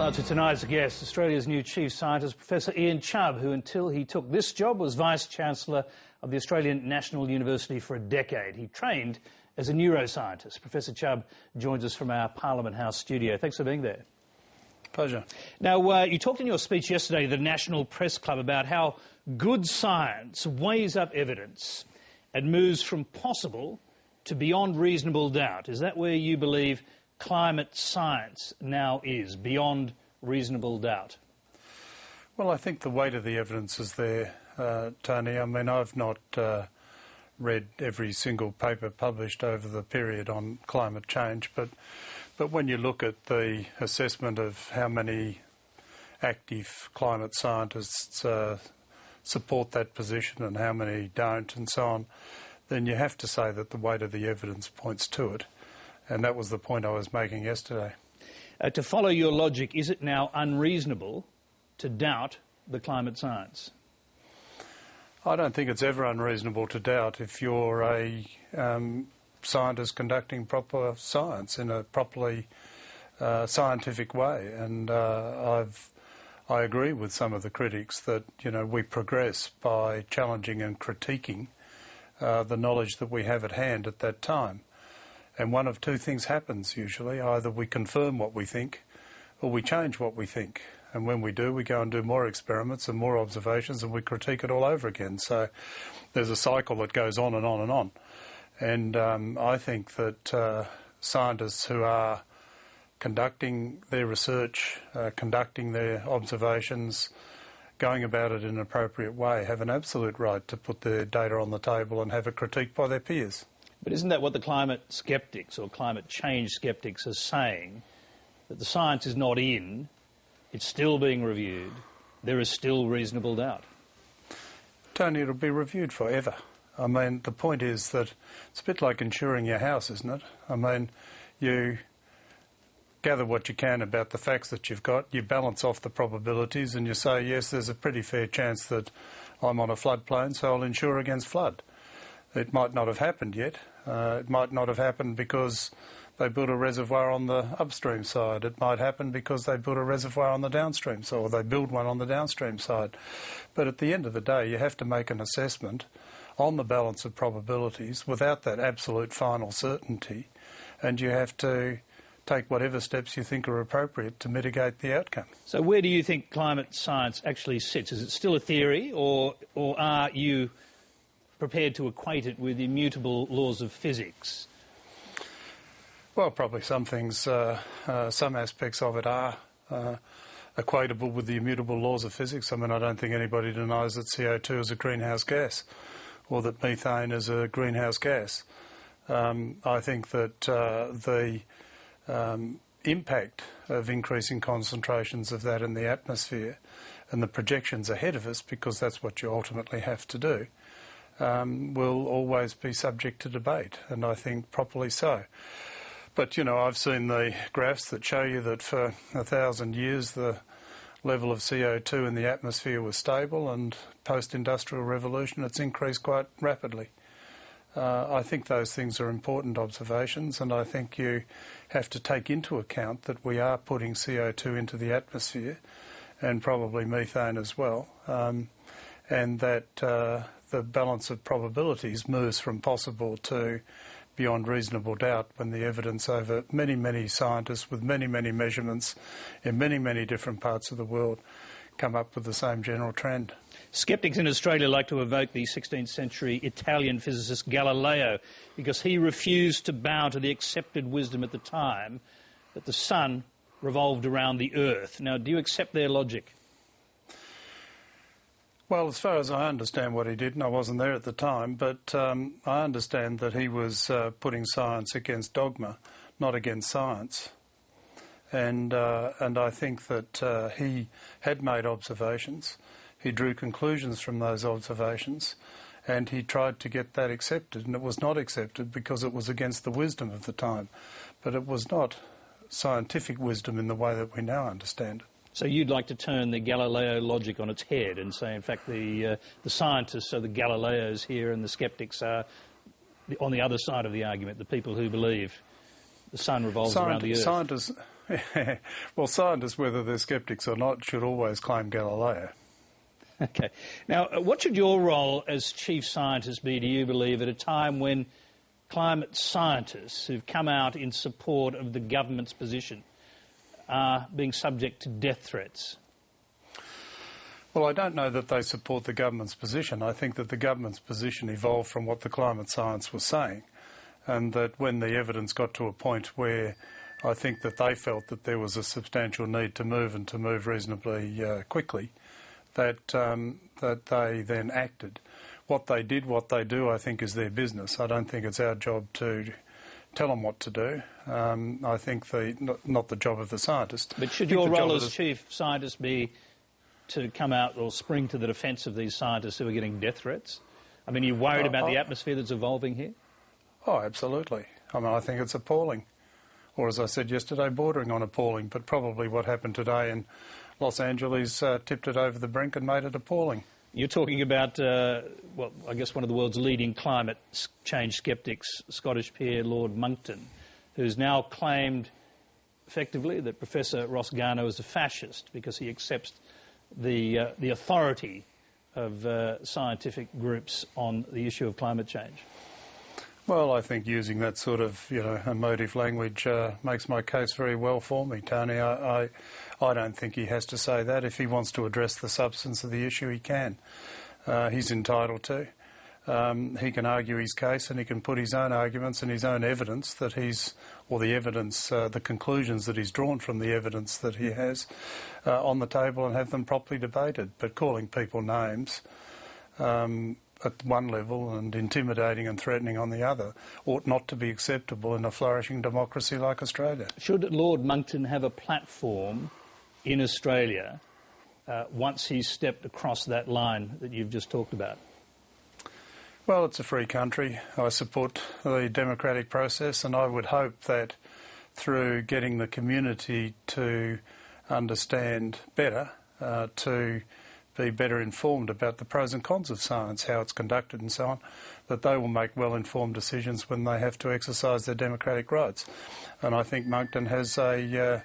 Well, to tonight's guest, Australia's new Chief Scientist, Professor Ian Chubb, who until he took this job was Vice-Chancellor of the Australian National University for a decade. He trained as a neuroscientist. Professor Chubb joins us from our Parliament House studio. Thanks for being there. Pleasure. Now, you talked in your speech yesterday to the National Press Club about how good science weighs up evidence and moves from possible to beyond reasonable doubt. Is that where you believe climate science now is, beyond reasonable doubt? Well, I think the weight of the evidence is there, Tony. I mean, I've not read every single paper published over the period on climate change, but when you look at the assessment of how many active climate scientists support that position and how many don't and so on, then you have to say that the weight of the evidence points to it. And that was the point I was making yesterday. To follow your logic, is it now unreasonable to doubt the climate science? I don't think it's ever unreasonable to doubt if you're a scientist conducting proper science in a properly scientific way. And I agree with some of the critics that, you know, we progress by challenging and critiquing the knowledge that we have at hand at that time. And one of two things happens usually. Either we confirm what we think or we change what we think. And when we do, we go and do more experiments and more observations and we critique it all over again. So there's a cycle that goes on and on and on. And I think that scientists who are conducting their research, conducting their observations, going about it in an appropriate way, have an absolute right to put their data on the table and have it critiqued by their peers. But isn't that what the climate sceptics or climate change sceptics are saying? That the science is not in, it's still being reviewed, there is still reasonable doubt. Tony, it'll be reviewed forever. I mean, the point is that it's a bit like insuring your house, isn't it? I mean, you gather what you can about the facts that you've got, you balance off the probabilities and you say, yes, there's a pretty fair chance that I'm on a floodplain, so I'll insure against flood. It might not have happened yet. It might not have happened because they built a reservoir on the upstream side. It might happen because they built a reservoir on the downstream side, or they build one on the downstream side. But at the end of the day, you have to make an assessment on the balance of probabilities without that absolute final certainty, and you have to take whatever steps you think are appropriate to mitigate the outcome. So where do you think climate science actually sits? Is it still a theory, or are you prepared to equate it with immutable laws of physics? Well, probably some things, some aspects of it are equatable with the immutable laws of physics. I mean, I don't think anybody denies that CO2 is a greenhouse gas or that methane is a greenhouse gas. I think that the impact of increasing concentrations of that in the atmosphere and the projections ahead of us, because that's what you ultimately have to do, will always be subject to debate, and I think properly so. But, you know, I've seen the graphs that show you that for 1,000 years the level of CO2 in the atmosphere was stable, and post-industrial revolution it's increased quite rapidly. I think those things are important observations, and I think you have to take into account that we are putting CO2 into the atmosphere, and probably methane as well, and that the balance of probabilities moves from possible to beyond reasonable doubt when the evidence over many, many scientists with many, many measurements in many, many different parts of the world come up with the same general trend. Skeptics in Australia like to evoke the 16th century Italian physicist Galileo because he refused to bow to the accepted wisdom at the time that the sun revolved around the earth. Now, do you accept their logic? Well, as far as I understand what he did, and I wasn't there at the time, but I understand that he was putting science against dogma, not against science. And I think that he had made observations, he drew conclusions from those observations, and he tried to get that accepted, and it was not accepted because it was against the wisdom of the time. But it was not scientific wisdom in the way that we now understand it. So you'd like to turn the Galileo logic on its head and say, in fact, the scientists are the Galileos here and the sceptics are on the other side of the argument, the people who believe the sun revolves around the earth. Well, scientists, whether they're sceptics or not, should always claim Galileo. Okay. Now, what should your role as chief scientist be, do you believe, at a time when climate scientists who've come out in support of the government's position are being subject to death threats? Well, I don't know that they support the government's position. I think that the government's position evolved from what the climate science was saying, and that when the evidence got to a point where I think that they felt that there was a substantial need to move, and to move reasonably quickly, that they then acted. What they did, what they do, I think is their business. I don't think it's our job to tell them what to do. I think not the job of the scientist. But should your role as chief scientist be to come out or spring to the defence of these scientists who are getting death threats? I mean, are you worried about the atmosphere that's evolving here? Oh, absolutely. I mean, I think it's appalling. Or, as I said yesterday, bordering on appalling. But probably what happened today in Los Angeles tipped it over the brink and made it appalling. You're talking about, well, I guess one of the world's leading climate change sceptics, Scottish peer Lord Monckton, who's now claimed effectively that Professor Ross Garnaut is a fascist because he accepts the authority of scientific groups on the issue of climate change. Well, I think using that sort of, emotive language makes my case very well for me, Tony. I don't think he has to say that. If he wants to address the substance of the issue, he can. He's entitled to. He can argue his case, and he can put his own arguments and his own evidence that the conclusions that he's drawn from the evidence that he has on the table, and have them properly debated. But calling people names at one level and intimidating and threatening on the other ought not to be acceptable in a flourishing democracy like Australia. Should Lord Monckton have a platform in Australia once he's stepped across that line that you've just talked about? Well, it's a free country. I support the democratic process, and I would hope that through getting the community to understand better, to be better informed about the pros and cons of science, how it's conducted and so on, that they will make well-informed decisions when they have to exercise their democratic rights. And I think Monckton has a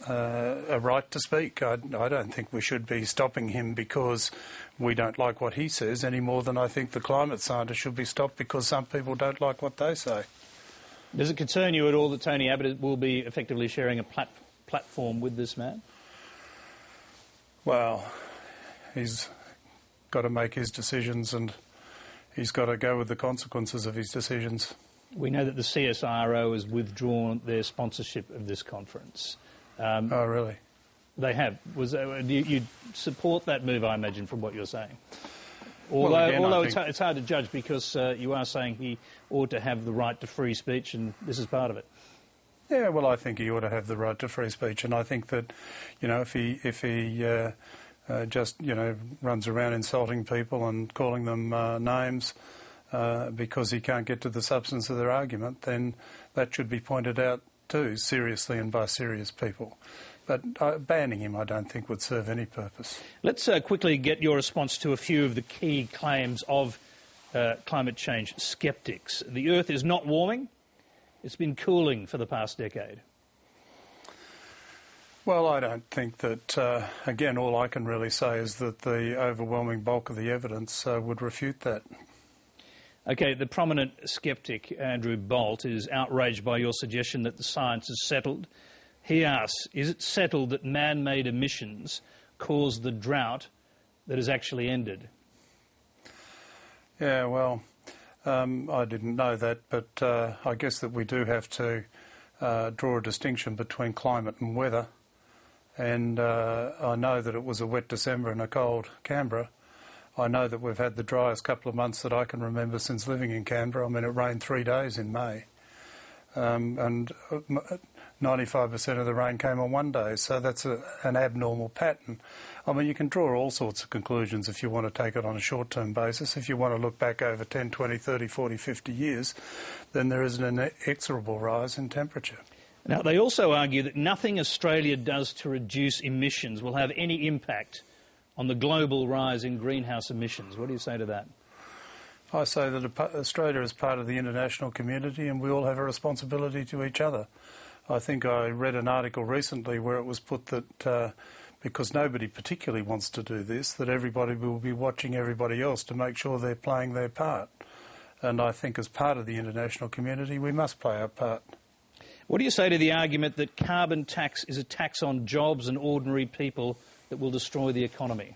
right to speak. I don't think we should be stopping him because we don't like what he says, any more than I think the climate scientists should be stopped because some people don't like what they say. Does it concern you at all that Tony Abbott will be effectively sharing a platform with this man? Well, he's got to make his decisions, and he's got to go with the consequences of his decisions. We know that the CSIRO has withdrawn their sponsorship of this conference. Oh, really? They have. You support that move, I imagine, from what you're saying? Although it's hard to judge because you are saying he ought to have the right to free speech, and this is part of it. Yeah, well, I think he ought to have the right to free speech, and I think that, if he just runs around insulting people and calling them names because he can't get to the substance of their argument, then that should be pointed out too, seriously and by serious people. But banning him, I don't think, would serve any purpose. Let's quickly get your response to a few of the key claims of climate change sceptics. The Earth is not warming. It's been cooling for the past decade. Well, I don't think that, again, all I can really say is that the overwhelming bulk of the evidence would refute that. OK, the prominent sceptic, Andrew Bolt, is outraged by your suggestion that the science is settled. He asks, is it settled that man-made emissions caused the drought that has actually ended? Yeah, well, I didn't know that, but I guess that we do have to draw a distinction between climate and weather. And I know that it was a wet December and a cold Canberra. I know that we've had the driest couple of months that I can remember since living in Canberra. I mean, it rained 3 days in May. And 95% of the rain came on 1 day, so that's an abnormal pattern. I mean, you can draw all sorts of conclusions if you want to take it on a short-term basis. If you want to look back over 10, 20, 30, 40, 50 years, then there is an inexorable rise in temperature. Now, they also argue that nothing Australia does to reduce emissions will have any impact on the global rise in greenhouse emissions. What do you say to that? I say that Australia is part of the international community and we all have a responsibility to each other. I think I read an article recently where it was put that because nobody particularly wants to do this, that everybody will be watching everybody else to make sure they're playing their part. And I think as part of the international community, we must play our part. What do you say to the argument that carbon tax is a tax on jobs and ordinary people that will destroy the economy?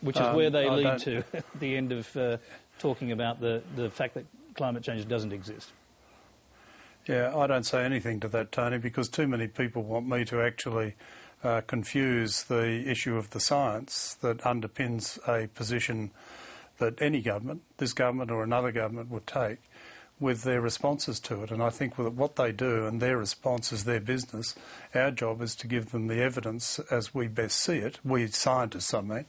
Which is where they lead to at the end of talking about the fact that climate change doesn't exist. Yeah, I don't say anything to that, Tony, because too many people want me to actually confuse the issue of the science that underpins a position that any government, this government or another government, would take with their responses to it. And I think with what they do and their response is their business, our job is to give them the evidence as we best see it, we scientists, I mean,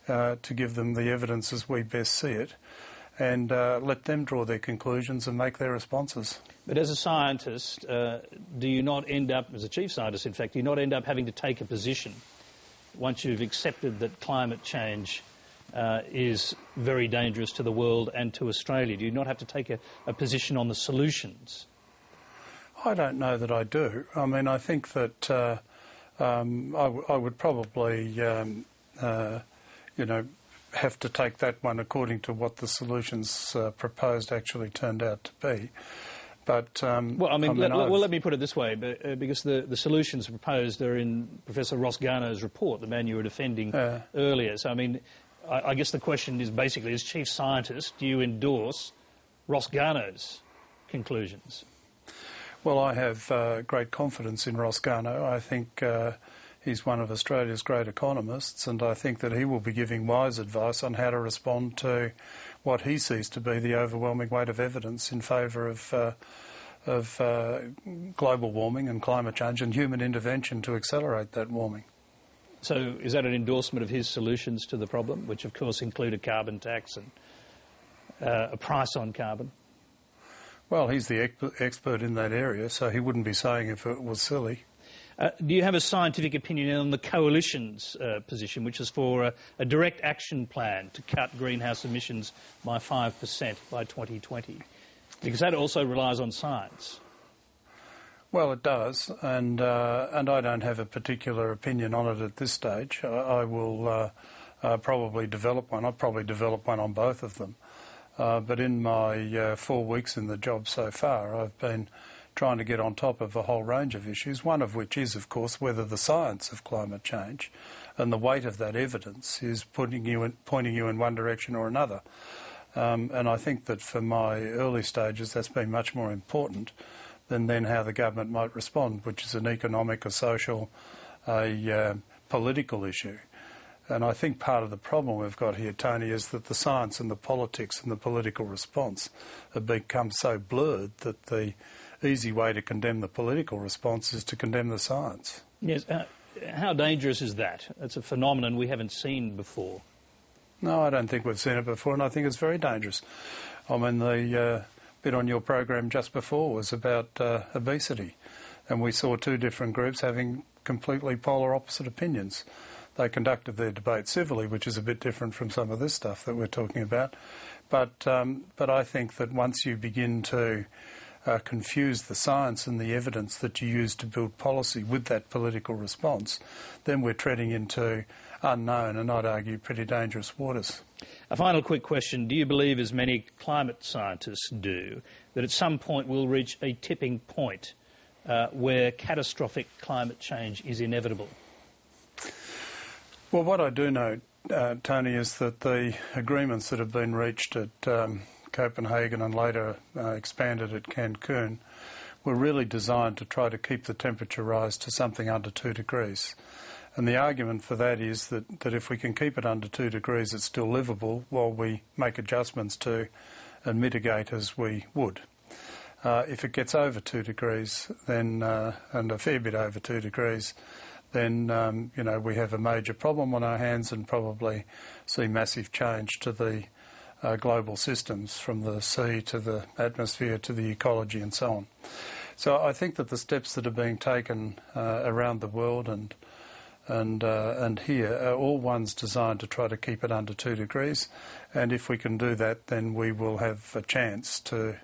to give them the evidence as we best see it, and let them draw their conclusions and make their responses. But as a scientist, do you not end up, as a chief scientist in fact, do you not end up having to take a position once you've accepted that climate change is very dangerous to the world and to Australia? Do you not have to take a position on the solutions? I don't know that I do. I mean, I think that I would probably, have to take that one according to what the solutions proposed actually turned out to be. But let me put it this way, because the solutions proposed are in Professor Ross Garnaut's report, the man you were defending earlier. So, I mean, I guess the question is basically, as chief scientist, do you endorse Ross Garnaut's conclusions? Well, I have great confidence in Ross Garnaut. I think he's one of Australia's great economists, and I think that he will be giving wise advice on how to respond to what he sees to be the overwhelming weight of evidence in favour of global warming and climate change and human intervention to accelerate that warming. So is that an endorsement of his solutions to the problem, which of course include a carbon tax and a price on carbon? Well, he's the expert in that area, so he wouldn't be saying if it was silly. Do you have a scientific opinion on the Coalition's position, which is for a direct action plan to cut greenhouse emissions by 5% by 2020? Because that also relies on science. Well, it does, and I don't have a particular opinion on it at this stage. I will probably develop one. I'll probably develop one on both of them. But in my 4 weeks in the job so far, I've been trying to get on top of a whole range of issues, one of which is, of course, whether the science of climate change and the weight of that evidence is pointing you in one direction or another. And I think that for my early stages, that's been much more important than then how the government might respond, which is an economic, a social, a political issue. And I think part of the problem we've got here, Tony, is that the science and the politics and the political response have become so blurred that the easy way to condemn the political response is to condemn the science. Yes. How dangerous is that? It's a phenomenon we haven't seen before. No, I don't think we've seen it before, and I think it's very dangerous. I mean, the bit on your program just before was about obesity, and we saw two different groups having completely polar opposite opinions. They conducted their debate civilly, which is a bit different from some of this stuff that we're talking about. But I think that once you begin to confuse the science and the evidence that you use to build policy with that political response, then we're treading into unknown and, I'd argue, pretty dangerous waters. A final quick question. Do you believe, as many climate scientists do, that at some point we'll reach a tipping point where catastrophic climate change is inevitable? Well, what I do know, Tony, is that the agreements that have been reached at Copenhagen and later expanded at Cancun were really designed to try to keep the temperature rise to something under 2 degrees. And the argument for that is that if we can keep it under 2 degrees, it's still livable while we make adjustments to and mitigate as we would. If it gets over 2 degrees, then and a fair bit over 2 degrees, then we have a major problem on our hands and probably see massive change to the global systems, from the sea to the atmosphere to the ecology and so on. So I think that the steps that are being taken around the world and here are all ones designed to try to keep it under 2 degrees, and if we can do that, then we will have a chance to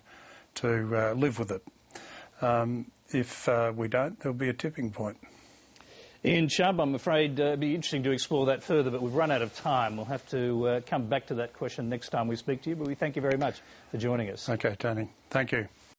live with it. if we don't, there'll be a tipping point. Ian Chubb, I'm afraid it'd be interesting to explore that further, but we've run out of time. We'll have to come back to that question next time we speak to you, but we thank you very much for joining us. Okay, Tony. Thank you.